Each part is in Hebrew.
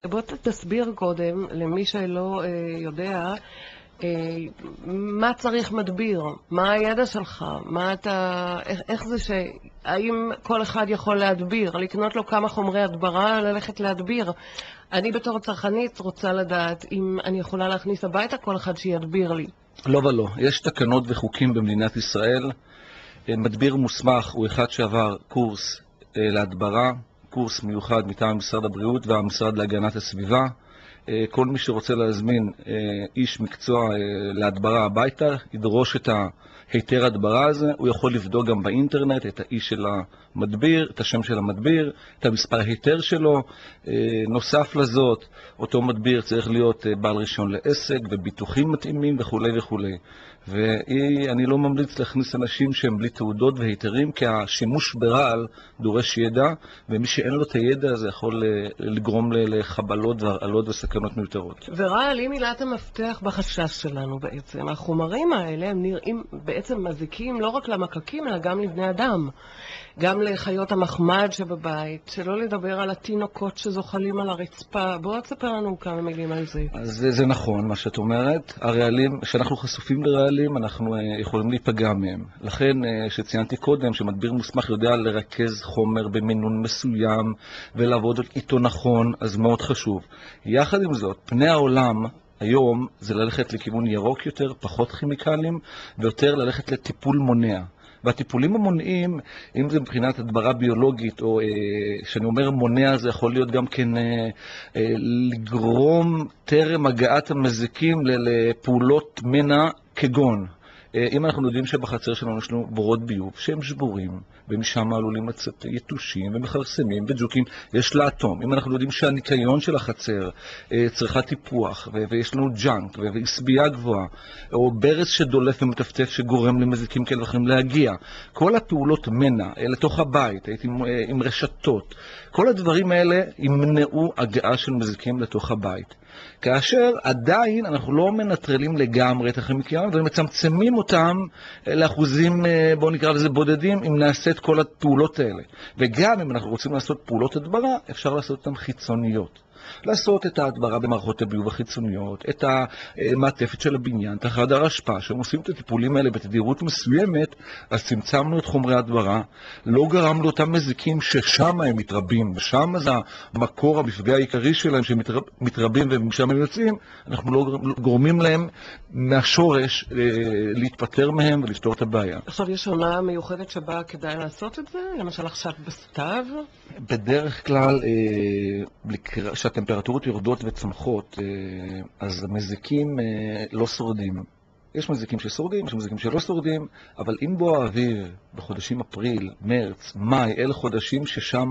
בוא תסביר קודם, למי שלא יודע, מה צריך מדביר? מה הידע שלך? איך זה האם כל אחד יכול להדביר? לקנות לו כמה חומרי הדברה, ללכת להדביר? אני בתור צרכנית רוצה לדעת אם אני יכולה להכניס הביתה כל אחד שידביר לי. לא ולא. יש תקנות וחוקים במדינת ישראל. מדביר מוסמך הוא אחד שעבר קורס להדברה, קורס מיוחד מטעם משרד הבריאות והמשרד להגנת הסביבה. כל מי שרוצה להזמין איש מקצוע להדברה הביתה, ידרוש את היתר הדברה הזה. הוא יכול לבדוק גם באינטרנט את האיש של המדביר, את השם של המדביר, את המספר היתר שלו. נוסף לזאת, אותו מדביר צריך להיות בעל רישיון לעסק וביטוחים מתאימים וכו' וכו'. ואני לא ממליץ להכניס אנשים שהם בלי תעודות והיתרים, כי השימוש ברעל דורש ידע, ומי שאין לו את הידע הזה יכול לגרום לחבלות והרעלות וסכנות מיותרות. ורעל היא מילת המפתח בחשש שלנו בעצם. החומרים האלה הם נראים בעצם מזיקים לא רק למקקים, אלא גם לבני אדם. גם לחיות המחמד שבבית, שלא לדבר על התינוקות שזוחלים על הרצפה. בואו תספר לנו כמה מילים על זה. אז זה נכון מה שאת אומרת. הרעלים, כשאנחנו חשופים לרעלים, אנחנו יכולים להיפגע מהם. לכן, שציינתי קודם, שמדביר מוסמך יודע לרכז חומר במינון מסוים ולעבוד איתו נכון, אז מאוד חשוב. יחד עם זאת, פני העולם היום זה ללכת לכיוון ירוק יותר, פחות כימיקלים, ויותר ללכת לטיפול מונע. והטיפולים המונעים, אם זה מבחינת הדברה ביולוגית, או שאני אומר מונע, זה יכול להיות גם כן לגרום טרם הגעת המזיקים לפעולות מנע כגון. אם אנחנו יודעים שבחצר שלנו יש לנו בורות ביוב שהם שבורים, ומשם עלולים לצאת יתושים ומחרסמים וג'וקים, יש לאטום. אם אנחנו יודעים שהניקיון של החצר צריכה טיפוח, ויש לנו ג'אנק והסבייה גבוהה, או ברס שדולף ומטפטף שגורם למזיקים כאלה ואחרים להגיע, כל הפעולות מנע לתוך הבית, עם רשתות, כל הדברים האלה ימנעו הגעה של מזיקים לתוך הבית. כאשר עדיין אנחנו לא מנטרלים לגמרי את הכימיקלים, אבל מצמצמים אותם לאחוזים, בואו נקרא לזה בודדים, אם נעשה את כל הפעולות האלה. וגם אם אנחנו רוצים לעשות פעולות הדברה, אפשר לעשות אותן חיצוניות. לעשות את ההדברה במערכות הביוב החיצוניות, את המעטפת של הבניין, את חדר האשפה, שהם עושים את הטיפולים האלה בתדירות מסוימת, אז צמצמנו את חומרי ההדברה, לא גרמנו אותם מזיקים ששם הם מתרבים, ושם זה המקור המפגע העיקרי שלהם שמתרבים ומשם הם יוצאים, אנחנו לא גורמים להם מהשורש להתפטר מהם ולפתור את הבעיה. עכשיו יש עונה מיוחדת שבה כדאי לעשות את זה? למשל עכשיו בסתיו? בדרך כלל, שהטמפרטורות יורדות וצמחות, אז המזיקים לא שורדים. יש מזיקים ששורדים, יש מזיקים שלא שורדים, אבל אם בוא האביב בחודשים אפריל, מרץ, מאי, אלה חודשים ששם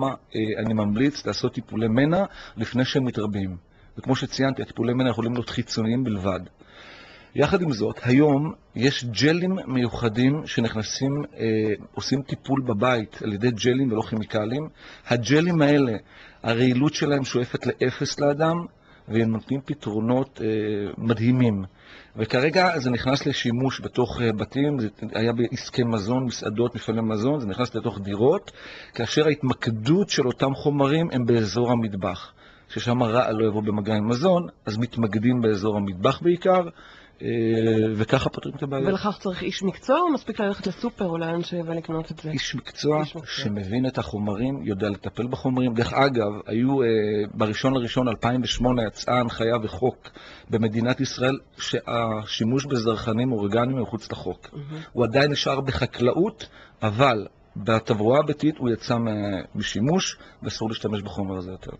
אני ממליץ לעשות טיפולי מנע לפני שהם מתרבים. וכמו שציינתי, הטיפולי מנע יכולים להיות חיצוניים בלבד. יחד עם זאת, היום יש ג'לים מיוחדים שנכנסים, עושים טיפול בבית על ידי ג'לים ולא כימיקלים. הג'לים האלה, הרעילות שלהם שואפת לאפס לאדם, והם נותנים פתרונות מדהימים. וכרגע זה נכנס לשימוש בתוך בתים, זה היה בעסקי מזון, מסעדות, מפעלי מזון, זה נכנס לתוך דירות, כאשר ההתמקדות של אותם חומרים הם באזור המטבח. ששם הרעל לא יבוא במגע עם מזון, אז מתמקדים באזור המטבח בעיקר, וככה פותרים את הבעיה. ולכך צריך איש מקצוע או מספיק ללכת לסופר או לאן ולקנות את זה? איש מקצוע שמבין את החומרים, יודע לטפל בחומרים. דרך אגב, היו ב1 2008 יצאה הנחיה וחוק במדינת ישראל שהשימוש בזרחנים אורגניים מחוץ לחוק. הוא עדיין נשאר בחקלאות, אבל בתברואה הביתית הוא יצא משימוש ואסור להשתמש בחומר הזה יותר.